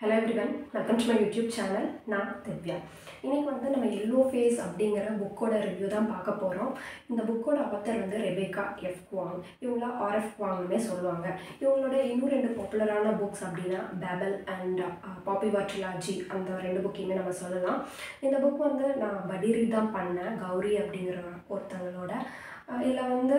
Hello everyone, welcome to my YouTube channel. நான் திவ்யா. இன்னைக்கு வந்து நம்ம Yellow Face அப்படிங்கிற புக்கோட ரிவ்யூ தான் பார்க்க போகிறோம். இந்த புக்கோட ஆத்தர் வந்து ரெபேக்கா எஃப் குவாங். இவங்கள ஆர்எஃப் குவாங்னே சொல்லுவாங்க. இவங்களோட இன்னும் ரெண்டு பாப்புலரான புக்ஸ் அப்படின்னா பேபல் அண்ட் பாப்பிவா ட்ரிலாஜி அந்த ரெண்டு புக்கையுமே நம்ம சொல்லலாம். இந்த புக் வந்து நான் படி ரீட் தான் பண்ணேன், கௌரி அப்படிங்கிற ஒருத்தங்களோட. இதில் வந்து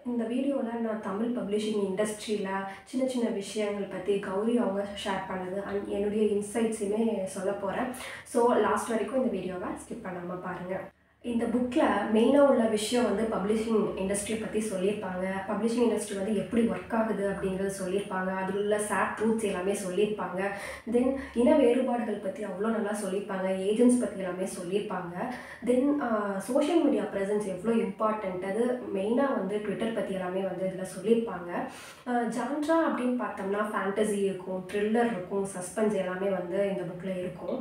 இந்த வீடியோவில் நான் தமிழ் பப்ளிஷிங் இண்டஸ்ட்ரியில் சின்ன சின்ன விஷயங்கள் பற்றி கௌரி அவங்க ஷேர் பண்ணது அண்ட் என்னுடைய இன்சைட்ஸுமே சொல்ல போகிறேன். ஸோ லாஸ்ட் வரைக்கும் இந்த வீடியோவை ஸ்கிப் பண்ணாமல் பாருங்கள். இந்த புக்கில் மெயினாக உள்ள விஷயம் வந்து பப்ளிஷிங் இண்டஸ்ட்ரி பற்றி சொல்லியிருப்பாங்க. பப்ளிஷிங் இண்டஸ்ட்ரி வந்து எப்படி ஒர்க் ஆகுது அப்படிங்கிறது சொல்லியிருப்பாங்க. அதில் உள்ள சேட் ட்ரூத்ஸ் எல்லாமே சொல்லியிருப்பாங்க. தென் இன வேறுபாடுகள் பற்றி அவ்வளோ நல்லா சொல்லியிருப்பாங்க. ஏஜென்ட்ஸ் பற்றி எல்லாமே சொல்லியிருப்பாங்க. தென் சோஷியல் மீடியா ப்ரெசன்ஸ் எவ்வளோ இம்பார்ட்டண்ட், அது மெயினாக வந்து ட்விட்டர் பற்றி எல்லாமே வந்து இதில் சொல்லியிருப்பாங்க. ஜான்ட்ரா அப்படின்னு பார்த்தோம்னா ஃபேண்டசி இருக்கும், த்ரில்லர் இருக்கும், சஸ்பென்ஸ் எல்லாமே வந்து இந்த புக்கில் இருக்கும்.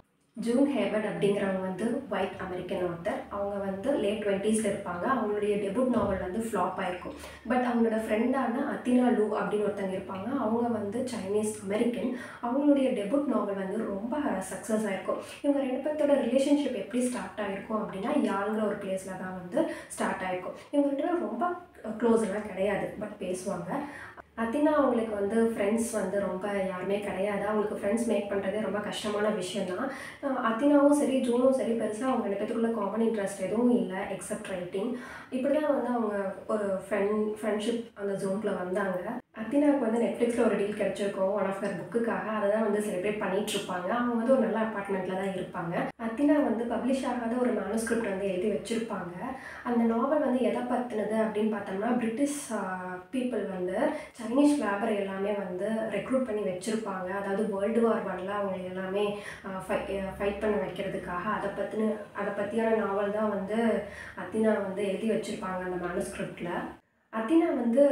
ஜூன் ஹேவர்ட் அப்படிங்கிறவங்க வந்து ஒயிட் அமெரிக்கன் ஆத்தர். அவங்க வந்து லேட் 20s இருப்பாங்க. அவங்களுடைய டெபுட் நாவல் வந்து ஃப்ளாப் ஆகிருக்கும். பட் அவங்களோட ஃப்ரெண்டான அத்தினா லூ அப்படின்னு ஒருத்தங்க இருப்பாங்க. அவங்க வந்து சைனீஸ் அமெரிக்கன். அவங்களுடைய டெபுட் நாவல் வந்து ரொம்ப சக்ஸஸ் ஆகிருக்கும். இவங்க ரெண்டு பேர்த்தோட ரிலேஷன்ஷிப் எப்படி ஸ்டார்ட் ஆகிருக்கும் அப்படின்னா யாழ்ங்கிற ஒரு பிளேஸில் தான் வந்து ஸ்டார்ட் ஆகிருக்கும். இவங்க ரெண்டு பேரும் ரொம்ப க்ளோஸ்லாம் கிடையாது, பட் பேசுவாங்க. அத்தினா அவங்களுக்கு வந்து ஃப்ரெண்ட்ஸ் வந்து ரொம்ப யாருமே கிடையாது. அவங்களுக்கு ஃப்ரெண்ட்ஸ் மேக் பண்ணுறதே ரொம்ப கஷ்டமான விஷயந்தான். அத்தினாவும் சரி ஜூனும் சரி பெருசாக அவங்க ரெண்டு பேத்துக்குள்ள காமன் இன்ட்ரெஸ்ட் எதுவும் இல்லை எக்ஸப்ட் ரைட்டிங். இப்படி தான் வந்து அவங்க ஒரு ஃப்ரெண்ட்ஷிப் அந்த ஜோனுக்குள்ள வந்தாங்க. அத்தினாவுக்கு வந்து நெட்ஃப்ளிக்ஸில் ஒரு டீல் கிடச்சிருக்கோம் ஒன் ஆஃப் தர் புக்குக்காக. அதை தான் வந்து செலிப்ரேட் பண்ணிகிட்ருப்பாங்க. அவங்க வந்து ஒரு நல்ல அப்பார்ட்மெண்ட்டில் தான் இருப்பாங்க. அத்தினா வந்து பப்ளிஷ் ஆகாத ஒரு மேனுஸ்கிரிப்ட் வந்து எழுதி வச்சுருப்பாங்க. அந்த நாவல் வந்து எதை பற்றினது அப்படின்னு பார்த்தோம்னா பிரிட்டிஷ் பீப்புள் வந்து சைனீஸ் லேபர் எல்லாமே வந்து ரெக்ரூட் பண்ணி வச்சுருப்பாங்க. அதாவது வேர்ல்டு வார் 1ல் அவங்க எல்லாமே ஃபைட் பண்ண வைக்கிறதுக்காக அதை பற்றியான நாவல் தான் வந்து அத்தினா வந்து எழுதி வச்சுருப்பாங்க அந்த மேனுஸ்கிரிப்டில். அத்தினா வந்து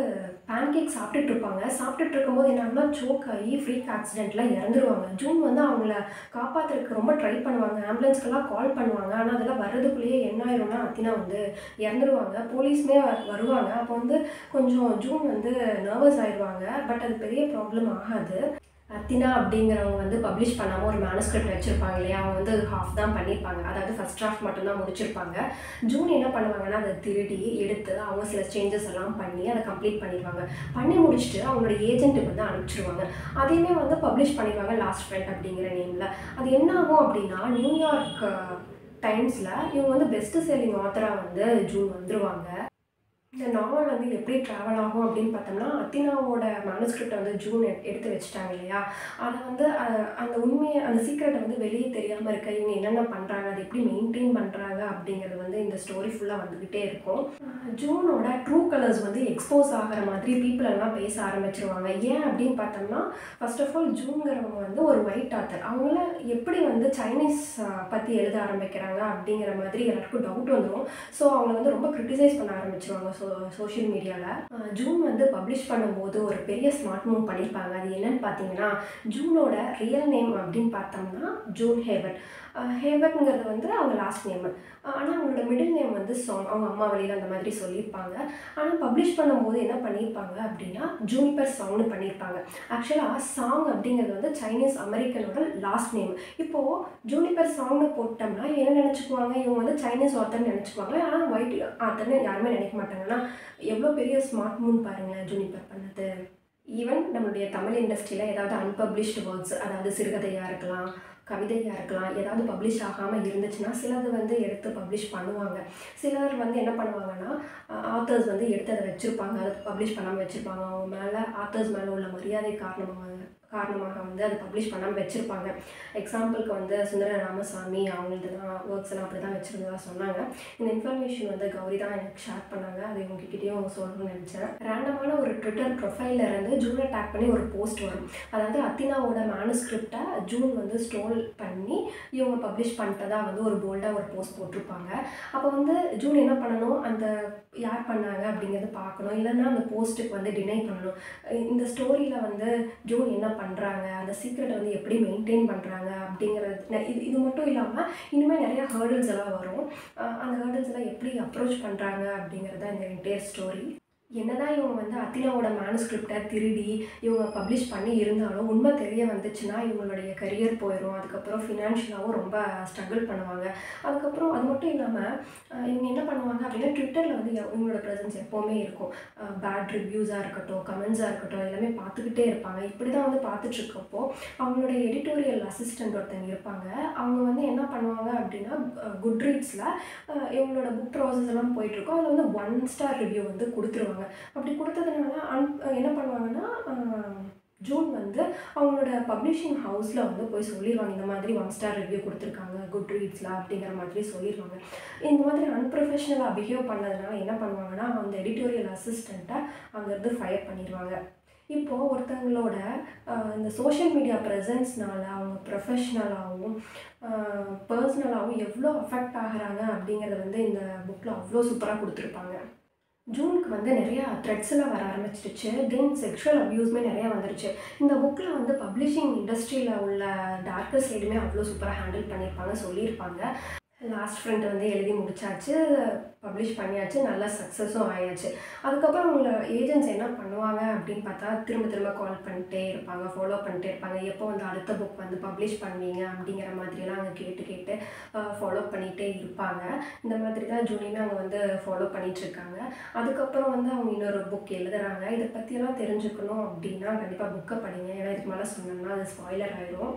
பேன்கேக் சாப்பிட்டுட்டு இருப்பாங்க. சாப்பிட்டுட்டு இருக்கும்போது என்னாங்கன்னா சோக் ஆகி ஃப்ரீக் ஆக்சிடெண்ட்டில் இறந்துருவாங்க. ஜூன் வந்து அவங்கள காப்பாற்றுறதுக்கு ரொம்ப ட்ரை பண்ணுவாங்க, ஆம்புலன்ஸ்க்கெல்லாம் கால் பண்ணுவாங்க. ஆனால் அதெல்லாம் வர்றதுக்குள்ளேயே என்ன ஆயிரும்னா அத்தினா வந்து இறந்துருவாங்க. போலீஸுமே வருவாங்க. அப்போ வந்து கொஞ்சம் ஜூன் வந்து நர்வஸ் ஆயிடுவாங்க. பட் அது பெரிய ப்ராப்ளம் ஆகாது. அத்தினா அப்படிங்கிறவங்க வந்து பப்ளிஷ் பண்ணாமல் ஒரு மேனுஸ்கிரிப்ட் வச்சுருப்பாங்க இல்லையா, அவங்க வந்து ஹாஃப் தான் பண்ணியிருப்பாங்க. அதாவது ஃபஸ்ட் ட்ராஃப்ட் மட்டும்தான் முடிச்சிருப்பாங்க. ஜூன் என்ன பண்ணுவாங்கன்னா அதை திருடி எடுத்து அவங்க சில சேஞ்சஸ் எல்லாம் பண்ணி அதை கம்ப்ளீட் பண்ணிடுவாங்க. பண்ணி முடிச்சுட்டு அவங்களோட ஏஜென்ட்டுக்கு வந்து அனுப்பிச்சிடுவாங்க. அதையுமே வந்து பப்ளிஷ் பண்ணிடுவாங்க லாஸ்ட் ஃப்ரெண்ட் அப்படிங்கிற நேமில். அது என்ன ஆகும் அப்படின்னா நியூயார்க் டைம்ஸில் இவங்க வந்து பெஸ்ட் செல்லிங் ஆத்தராக வந்து ஜூன் வந்துருவாங்க. இந்த நாவல் வந்து எப்படி ட்ராவல் ஆகும் அப்படின்னு பார்த்தோம்னா அத்தினாவோட மேனுஸ்கிரிப்டை வந்து ஜூன் எடுத்து வச்சுட்டாங்க இல்லையா, அதை வந்து அந்த உண்மையை அந்த சீக்ரெட்டை வந்து வெளியே தெரியாமல் இருக்க இவங்க என்னென்ன பண்ணுறாங்க, அதை எப்படி மெயின்டைன் பண்ணுறாங்க அப்படிங்கிறது வந்து இந்த ஸ்டோரி ஃபுல்லாக வந்துக்கிட்டே இருக்கும். ஜூனோட ட்ரூ கலர்ஸ் வந்து எக்ஸ்போஸ் ஆகிற மாதிரி பீப்புள் எல்லாம் பேச ஆரம்பிச்சிருவாங்க. ஏன் அப்படின்னு பார்த்தோம்னா ஃபர்ஸ்ட் ஆஃப் ஆல் ஜூன்கிறவங்க வந்து ஒரு ஒயிட் ஆத்தர். அவங்கள எப்படி வந்து சைனீஸ் பற்றி எழுத ஆரம்பிக்கிறாங்க அப்படிங்கிற மாதிரி எல்லாருக்கும் டவுட் வந்துடும். ஸோ அவங்கள வந்து ரொம்ப கிரிட்டிசைஸ் பண்ண ஆரம்பிச்சிருவாங்க சோஷியல் மீடியாவில். ஜூன் வந்து பப்ளிஷ் பண்ணும்போது ஒரு பெரிய ஸ்மார்ட் மூவ் பண்ணியிருப்பாங்க. அது என்னன்னு பார்த்தீங்கன்னா ஜூனோட ரியல் நேம் அப்படின்னு பார்த்தோம்னா ஜூன் ஹேவர்ட். ஹேவர்ட்ங்கிறது வந்து அவங்க லாஸ்ட் நேம். ஆனால் அவங்களோட மிடில் நேம் வந்து சாங், அவங்க அம்மா வழியில் அந்த மாதிரி சொல்லியிருப்பாங்க. ஆனால் பப்ளிஷ் பண்ணும்போது என்ன பண்ணியிருப்பாங்க அப்படின்னா ஜூனிபர் சாங்னு பண்ணியிருப்பாங்க. ஆக்சுவலாக சாங் அப்படிங்கிறது வந்து சைனீஸ் அமெரிக்கனோட லாஸ்ட் நேம். இப்போது ஜூனிபர் சாங்னு போட்டோம்னா என்ன நினச்சிக்குவாங்க, இவங்க வந்து சைனீஸ் ஆத்தர்னு நினச்சிக்குவாங்க. ஆனால் ஒயிட் ஆத்தர்னு யாருமே நினைக்க மாட்டாங்கன்னா எவ்வளோ பெரிய ஸ்மார்ட் மூவ் பாருங்களேன் ஜூனிபர் பண்ணது. ஈவன் நம்மளுடைய தமிழ் இண்டஸ்ட்ரியில் ஏதாவது அன்பப்ளிஷ்டு ஒர்க்ஸ், அதாவது சிறுகதையாக இருக்கலாம், கவிதையாக இருக்கலாம், ஏதாவது பப்ளிஷ் ஆகாமல் இருந்துச்சுன்னா சிலது வந்து எடுத்து பப்ளிஷ் பண்ணுவாங்க. சிலர் வந்து என்ன பண்ணுவாங்கன்னா ஆத்தர்ஸ் வந்து எடுத்து அதை வச்சுருப்பாங்க, அதை பப்ளிஷ் பண்ணாமல் வச்சுருப்பாங்க. அவங்க மேலே ஆத்தர்ஸ் மேலே உள்ள மரியாதை காரணமாக வந்து அதை பப்ளிஷ் பண்ணாமல் வச்சுருப்பாங்க. எக்ஸாம்பிளுக்கு வந்து சுந்தர ராமசாமி அவங்களது தான் ஒர்க்ஸ் எல்லாம் அப்படி தான் வச்சுருந்ததாக சொன்னாங்க. இந்த இன்ஃபர்மேஷன் வந்து கௌரி தான் எனக்கு ஷேர் பண்ணாங்க. அது உங்ககிட்டயும் சொல்லணும்னு நினச்சேன். ரேண்டமான ஒரு ட்விட்டர் ப்ரொஃபைலில் இருந்து ஜூனை டேக் பண்ணி ஒரு போஸ்ட் வரும். அதாவது அத்தினாவோட மேனுஸ்கிரிப்டை ஜூன் வந்து ஸ்டோல் பண்ணி இவங்க பப்ளிஷ் பண்ணிட்டதா வந்து ஒரு போல்டாக ஒரு போஸ்ட் போட்டிருப்பாங்க. அப்போ வந்து ஜூன் என்ன பண்ணணும், அந்த யார் பண்ணாங்க அப்படிங்கிறத பார்க்கணும், இல்லைன்னா அந்த போஸ்ட்டுக்கு வந்து டினை பண்ணணும். இந்த ஸ்டோரியில் வந்து ஜூன் என்ன பண்ணுறாங்க, அந்த சீக்ரெட்டை வந்து எப்படி மெயின்டைன் பண்ணுறாங்க அப்படிங்கிறது இது மட்டும் இல்லாமல் இனிமேல் நிறையா ஹேர்டில்ஸ் எல்லாம் வரும். அந்த ஹேர்டில்ஸ் எல்லாம் எப்படி அப்ரோச் பண்ணுறாங்க அப்படிங்கிறது தான் இந்த என்டையர் ஸ்டோரி. என்னதான் இவங்க வந்து அத்தினாவோட மேனுஸ்கிரிப்டை திருடி இவங்க பப்ளிஷ் பண்ணி இருந்தாலும் உண்மை தெரிய வந்துச்சுன்னா இவங்களுடைய கரியர் போயிடும். அதுக்கப்புறம் ஃபினான்ஷியலாகவும் ரொம்ப ஸ்ட்ரகிள் பண்ணுவாங்க. அதுக்கப்புறம் அது மட்டும் இல்லாமல் இவங்க என்ன பண்ணுவாங்க அப்படின்னா ட்விட்டரில் வந்து இவங்களோட ப்ரெசன்ஸ் எப்போவுமே இருக்கும். பேட் ரிவ்யூஸாக இருக்கட்டும், கமெண்ட்ஸாக இருக்கட்டும், எல்லாமே பார்த்துக்கிட்டே இருப்பாங்க. இப்படி தான் வந்து பார்த்துட்ருக்கப்போ அவங்களுடைய எடிட்டோரியல் அசிஸ்டண்ட் ஒருத்தங்க இருப்பாங்க. அவங்க வந்து என்ன பண்ணுவாங்க அப்படின்னா குட் ரீட்ஸில் இவங்களோட புக் ப்ராசஸ் எல்லாம் போயிட்டுருக்கோம். அதில் வந்து 1 ஸ்டார் ரிவ்யூ வந்து கொடுத்துருவாங்க. அப்படி கொடுத்ததுனால என்ன பண்ணுவாங்கன்னா ஜூன் வந்து அவங்களோட பப்ளிஷிங் ஹவுஸில் வந்து போய் சொல்லிடுவாங்க, இந்த மாதிரி 1 ஸ்டார் ரிவ்யூ கொடுத்துருக்காங்க குட் ரீட்ஸில் அப்படிங்கிற மாதிரி சொல்லிடுவாங்க. இந்த மாதிரி அன்ப்ரொஃபஷ்னலாக பிஹேவ் பண்ணதுனால என்ன பண்ணுவாங்கன்னா அந்த எடிட்டோரியல் அசிஸ்டண்ட்டை அங்கேருந்து ஃபயர் பண்ணிடுவாங்க. இப்போது ஒருத்தவங்களோட இந்த சோஷியல் மீடியா ப்ரெசன்ஸ்னால அவங்க ப்ரொஃபஷ்னலாகவும் பர்சனலாகவும் எவ்வளோ அஃபெக்ட் ஆகுறாங்க அப்படிங்கிறத வந்து இந்த புக்கில் அவ்வளோ சூப்பராக கொடுத்துருப்பாங்க. ஜூனுக்கு வந்து நிறையா த்ரெட்ஸ் எல்லாம் வர ஆரம்பிச்சிருச்சு. தென் செக்ஷுவல் அப்யூஸ்மே நிறையா வந்துருச்சு. இந்த புக்கில் வந்து பப்ளிஷிங் இண்டஸ்ட்ரியில் உள்ள டார்க்கர் சைடுமே அவ்வளோ சூப்பராக ஹேண்டில் பண்ணியிருப்பாங்க, சொல்லியிருப்பாங்க. லாஸ்ட் ஃப்ரண்ட் வந்து எழுதி முடிச்சாச்சு, பப்ளிஷ் பண்ணியாச்சு, நல்லா சக்ஸஸும் ஆயாச்சு. அதுக்கப்புறம் அவங்கள ஏஜென்ட்ஸ் என்ன பண்ணுவாங்க அப்படின்னு பார்த்தா திரும்ப திரும்ப கால் பண்ணிட்டே இருப்பாங்க, ஃபாலோ பண்ணிட்டே இருப்பாங்க. எப்போ வந்து அடுத்த புக் வந்து பப்ளிஷ் பண்ணுவீங்க அப்படிங்கிற மாதிரியெல்லாம் அவங்க கேட்டு கேட்டு ஃபாலோ பண்ணிகிட்டே இருப்பாங்க. இந்த மாதிரி தான் ஜூனியுமே அவங்க வந்து ஃபாலோ பண்ணிகிட்ருக்காங்க. அதுக்கப்புறம் வந்து அவங்க இன்னொரு புக் எழுதுகிறாங்க. இதை பற்றியெல்லாம் தெரிஞ்சுக்கணும் அப்படின்னா கண்டிப்பாக புக்கை படிங்க. ஏன்னா இதுக்கு மேலே சொன்னோம்னா அது ஸ்பாய்லர் ஆகிடும்.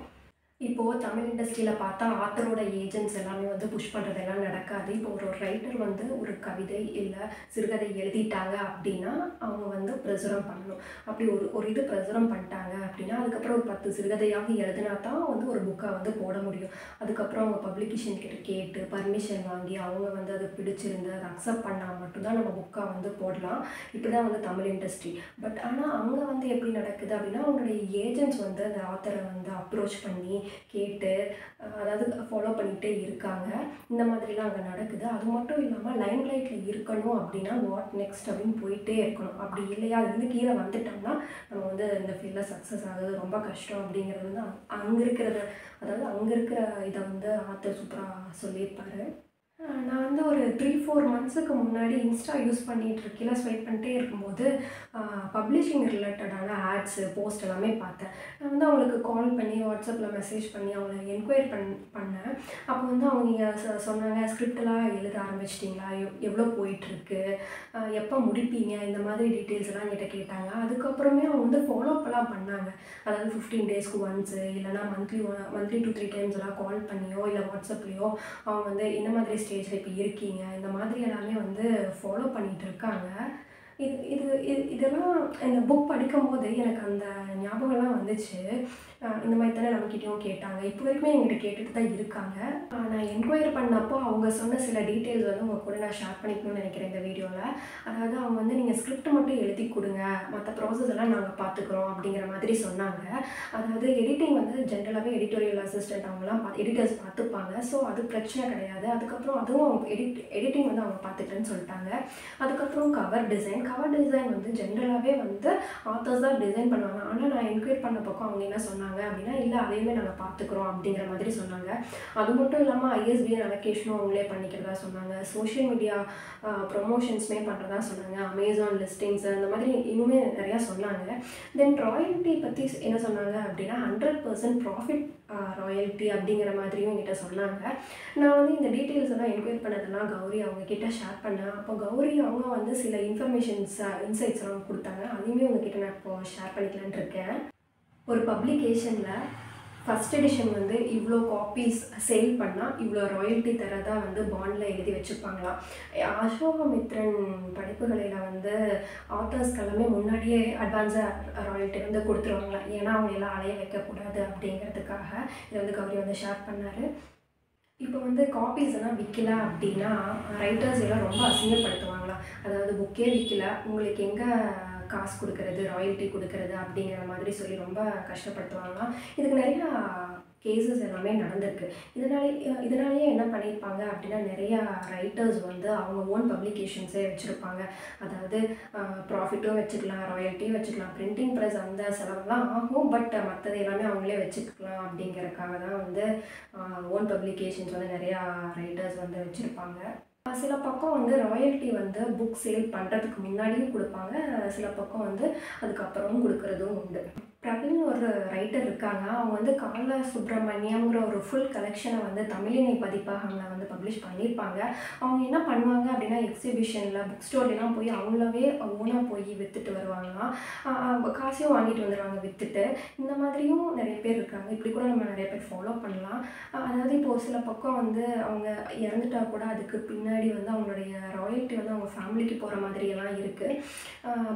இப்போது தமிழ் இண்டஸ்ட்ரியில் பார்த்தா ஆத்தரோட ஏஜென்ட்ஸ் எல்லாமே வந்து புஷ் பண்ணுறதெல்லாம் நடக்காது. இப்போ ஒரு ரைட்டர் வந்து ஒரு கவிதை இல்லை சிறுகதை எழுதிட்டாங்க அப்படின்னா அவங்க வந்து பிரசுரம் பண்ணணும். அப்படி ஒரு இது பிரசுரம் பண்ணிட்டாங்க அப்படின்னா அதுக்கப்புறம் ஒரு 10 சிறுகதையாவது எழுதினா தான் வந்து ஒரு புக்கை வந்து போட முடியும். அதுக்கப்புறம் அவங்க பப்ளிகேஷன் கிட்ட கேட்டு பர்மிஷன் வாங்கி அவங்க வந்து அதை பிடிச்சிருந்து அதை அக்செப்ட் பண்ணால் மட்டும்தான் நம்ம புக்கை வந்து போடலாம். இப்படி தான் வந்து தமிழ் இண்டஸ்ட்ரி. பட் ஆனால் அங்கே வந்து எப்படி நடக்குது அப்படின்னா அவங்களுடைய ஏஜென்ட்ஸ் வந்து அந்த ஆத்தரை வந்து அப்ரோச் பண்ணி கேட்டு அதாவது ஃபாலோ பண்ணிகிட்டே இருக்காங்க. இந்த மாதிரிலாம் அங்கே நடக்குது. அது மட்டும் இல்லாமல் லைம் லைட்டில் இருக்கணும் அப்படின்னா வாட் நெக்ஸ்ட் அப்படின்னு போயிட்டே இருக்கணும். அப்படி இல்லையா அது வந்து கீழே வந்துட்டோம்னா நம்ம வந்து இந்த ஃபீல்டில் சக்ஸஸ் ஆகுது ரொம்ப கஷ்டம் அப்படிங்கிறது வந்து அங்கே இருக்கிறத அதாவது அங்கே இருக்கிற இதை வந்து ஆத்தர் சூப்பராக சொல்லியிருப்பாரு. நான் வந்து ஒரு 3-4 மந்த்ஸுக்கு முன்னாடி இன்ஸ்டா யூஸ் பண்ணிகிட்ருக்கேன். ஸ்வைப் பண்ணிட்டே இருக்கும்போது பப்ளிஷிங் ரிலேட்டடான ஆட்ஸு போஸ்ட் எல்லாமே பார்த்தேன். நான் வந்து அவங்களுக்கு கால் பண்ணி வாட்ஸ்அப்பில் மெசேஜ் பண்ணி அவங்கள என்கொயரி பண்ணேன். அப்போ வந்து அவங்க சொன்னாங்க ஸ்கிரிப்டெல்லாம் எழுத ஆரம்பிச்சிட்டிங்களா, எவ்வளோ போயிட்டுருக்கு, எப்போ முடிப்பீங்க, இந்த மாதிரி டீட்டெயில்ஸ் எல்லாம் என்கிட்ட கேட்டாங்க. அதுக்கப்புறமே அவங்க வந்து ஃபாலோஅப்லாம் பண்ணாங்க. அதாவது 15 டேஸ்க்கு ஒன்ஸு இல்லைனா மந்த்லி 2-3 டைம்ஸ் எல்லாம் கால் பண்ணியோ இல்லை வாட்ஸ்அப்லேயோ அவங்க வந்து என்ன மாதிரி ஸ்டேஜில் இப்போ இருக்கீங்க இந்த மாதிரி எல்லாமே வந்து ஃபாலோ பண்ணிகிட்டு இருக்காங்க. இதெல்லாம் இந்த புக் படிக்கும்போது எனக்கு அந்த ஞாபகம்லாம் வந்துச்சு. இந்த மாதிரி தானே நம்மக்கிட்டையும் கேட்டாங்க, இப்போ வரைக்குமே எங்கிட்ட கேட்டுட்டு தான் இருக்காங்க. நான் என்கொயரி பண்ணப்போ அவங்க சொன்ன சில டீட்டெயில்ஸ் வந்து உங்கள் கூட நான் ஷேர் பண்ணிக்கணும்னு நினைக்கிறேன் இந்த வீடியோவில். அதாவது அவங்க வந்து நீங்கள் ஸ்கிரிப்ட் மட்டும் எழுதி கொடுங்க, மற்ற ப்ராசஸ் எல்லாம் நாங்கள் பார்த்துக்குறோம் அப்படிங்கிற மாதிரி சொன்னாங்க. அதாவது எடிட்டிங் வந்து ஜென்ரலாகவே எடிட்டோரியல் அசிஸ்டண்ட் அவங்களாம் எடிட்டர்ஸ் பார்த்துப்பாங்க. ஸோ அது பிரச்சனை கிடையாது. அதுக்கப்புறம் அதுவும் அவங்க எடிட்டிங் வந்து அவங்க பார்த்துக்கிறேன்னு சொல்லிட்டாங்க. அதுக்கப்புறம் கவர் டிசைன் வந்து ஜென்ரலாகவே வந்து ஆத்தர்ஸ் தான் டிசைன் பண்ணுவாங்க. ஆனால் நான் என்கொயரி பண்ண பக்கம் அவங்க என்ன சொன்னாங்க அப்படின்னா இல்லை அதையுமே நாங்கள் பார்த்துக்குறோம் அப்படிங்கிற மாதிரி சொன்னாங்க. அது மட்டும் இல்லாமல் ISBN அலோகேஷனும் அவங்களே பண்ணிக்கிறதா சொன்னாங்க. சோஷியல் மீடியா ப்ரொமோஷன்ஸுமே பண்ணுறதா சொன்னாங்க. அமேசான் லிஸ்டிங்ஸ் அந்த மாதிரி இன்னுமே நிறையா சொன்னாங்க. தென் ராயல்ட்டி பற்றி என்ன சொன்னாங்க அப்படின்னா 100% ப்ராஃபிட் ராயல்ட்டி அப்படிங்கிற மாதிரியும் என்கிட்ட சொன்னாங்க. நான் வந்து இந்த டீட்டெயில்ஸ் எல்லாம் என்கொயரி பண்ணதெல்லாம் கௌரி அவங்கக்கிட்ட ஷேர் பண்ணேன். அப்போ கௌரி அவங்க வந்து சில இன்சைட்ஸ் எல்லாம் கொடுத்தாங்க. அதையுமே உங்ககிட்ட நான் இப்போ ஷேர் பண்ணிக்கலான்ட்டு இருக்கேன். ஒரு பப்ளிகேஷனில் ஃபஸ்ட் எடிஷன் வந்து இவ்வளோ காப்பீஸ் சேல் பண்ணால் இவ்வளோ ராயல்ட்டி தரதா வந்து பாண்டில் எழுதி வச்சுருப்பாங்களாம். அசோகமித்ரன் படைப்புகளில் வந்து ஆத்தர்ஸ்க்கு எல்லாமே முன்னாடியே அட்வான்ஸாக ராயல்ட்டி வந்து கொடுத்துருவாங்களாம். ஏன்னா அவங்க எல்லாம் அலைய வைக்கக்கூடாது அப்படிங்கிறதுக்காக இதை வந்து கௌரி வந்து ஷேர் பண்ணார். இப்போ வந்து காப்பீஸ் எல்லாம் விற்கல அப்படின்னா ரைட்டர்ஸ் எல்லாம் ரொம்ப அசிங்கப்படுத்துவாங்களாம். அதாவது புக்கே விற்கல உங்களுக்கு எங்கே காசு கொடுக்கறது, ராயல்ட்டி கொடுக்கறது அப்படிங்கிற மாதிரி ரொம்ப கஷ்டப்படுத்துவாங்களாம். இதுக்கு நிறையா கேசஸ் எல்லாமே நடந்திருக்கு. இதனாலேயே என்ன பண்ணியிருப்பாங்க அப்படின்னா நிறையா ரைட்டர்ஸ் வந்து அவங்க ஓன் பப்ளிகேஷன்ஸே வச்சுருப்பாங்க. அதாவது ப்ராஃபிட்டும் வச்சுக்கலாம், ராயல்ட்டியும் வச்சுக்கலாம், பிரிண்டிங் ப்ரெஸ் அந்த செலவுலாம் ஆகும். பட் மற்றது எல்லாமே அவங்களே வச்சுக்கலாம் அப்படிங்கிறதுக்காக தான் வந்து ஓன் பப்ளிகேஷன்ஸ் வந்து நிறையா ரைட்டர்ஸ் வந்து வச்சுருப்பாங்க. சில பக்கம் வந்து ராயல்ட்டி வந்து புக் சேல் பண்ணுறதுக்கு முன்னாடியும் கொடுப்பாங்க, சில பக்கம் வந்து அதுக்கப்புறமும் கொடுக்குறதும் உண்டு. பிரவீன் ஒரு ரைட்டர் இருக்காங்க. அவங்க வந்து கால சுப்ரமணியம்ங்கிற ஒரு ஃபுல் கலெக்ஷனை வந்து தமிழினி பதிப்பகம்ல வந்து பப்ளிஷ் பண்ணியிருப்பாங்க. அவங்க என்ன பண்ணுவாங்க அப்படின்னா, எக்ஸிபிஷனில் புக் ஸ்டோர்லாம் போய் அவங்களாவே ஓனாக போய் விற்றுட்டு வருவாங்களாம். காசையும் வாங்கிட்டு வந்துடுவாங்க விற்றுட்டு. இந்த மாதிரியும் நிறைய பேர் இருக்காங்க. இப்படி கூட நம்ம நிறைய பேர் ஃபாலோ பண்ணலாம். அதாவது இப்போது சில பக்கம் வந்து அவங்க இறந்துட்டா கூட அதுக்கு பின்னாடி வந்து அவங்களுடைய ராயல்ட்டி வந்து அவங்க ஃபேமிலிக்கு போகிற மாதிரியெல்லாம் இருக்குது.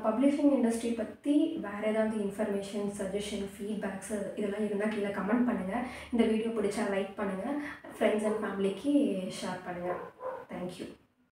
பப்ளிஷிங் இண்டஸ்ட்ரி பற்றி வேறு ஏதாவது இன்ஃபர்மேஷன், சஜஷன், ஃபீட்பேக்ஸு இதெல்லாம் இருந்தால் கீழே கமெண்ட் பண்ணுங்கள். இந்த வீடியோ பிடிச்சா லைக் பண்ணுங்கள், ஃப்ரெண்ட்ஸ் அண்ட் ஃபேமிலிக்கு ஷேர் பண்ணுங்கள். தேங்க்யூ.